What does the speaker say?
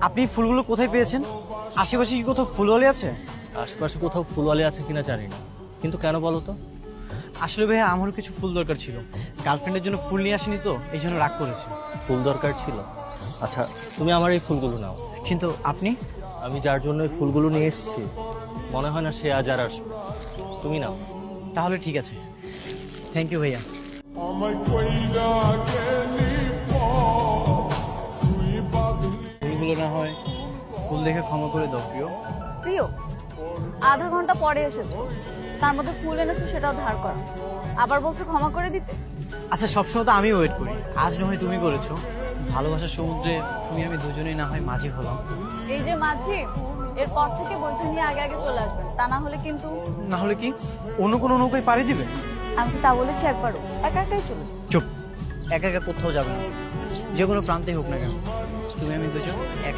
আপনি ফুলগুলো কোথায় পেয়েছেন? আশেপাশে কি কোথাও ফুলওয়ালি আছে? আশেপাশে কোথাও ফুলওয়ালি আছে কিনা জানি না, কিন্তু কেন বলো তো? আসলে ভাইয়া আমারও কিছু ফুল দরকার ছিল। গার্লফ্রেন্ডের জন্য ফুল নিয়ে আসিনি তো, এই জন্য রাগ করেছে। ফুল দরকার ছিল? আচ্ছা, তুমি আমার এই ফুলগুলো নাও। কিন্তু আপনি? আমি যার জন্য এই ফুলগুলো নিয়ে এসেছি মনে হয় না সে আজ আর আসবে। তুমি নাও। তাহলে ঠিক আছে, থ্যাংক ইউ ভাইয়া। ফুলগুলো না হয় ফুল দেখে ক্ষমা করে দাও প্রিয়। প্রিয়, আধা ঘন্টা পরে এসেছো, তার মধ্যে ফুল এনেছো সেটাও ধার করা, আবার বলছো ক্ষমা করে দিতে। আচ্ছা, সবসময় তো আমি ওয়েট করি, আজ না হয় তুমি করেছো। ভালোবাসার সমুদ্রে তুমি আমি দুজনেই না হয় মাঝি হলাম। এই যে মাঝি, এরপর থেকে বইটা নিয়ে আগে আগে চলে আসবেন, তা না হলে কিন্তু। না হলে কি অন্য কোনো নৌকায় পাড়ি দিবে? আমি কি তা বলেছি একবারও? একা একাই চলে যাও। চুপ, একা একা কোথাও যাবে না, যে কোনো প্রান্তেই হোক না কেন তুমি আমি দুজন এক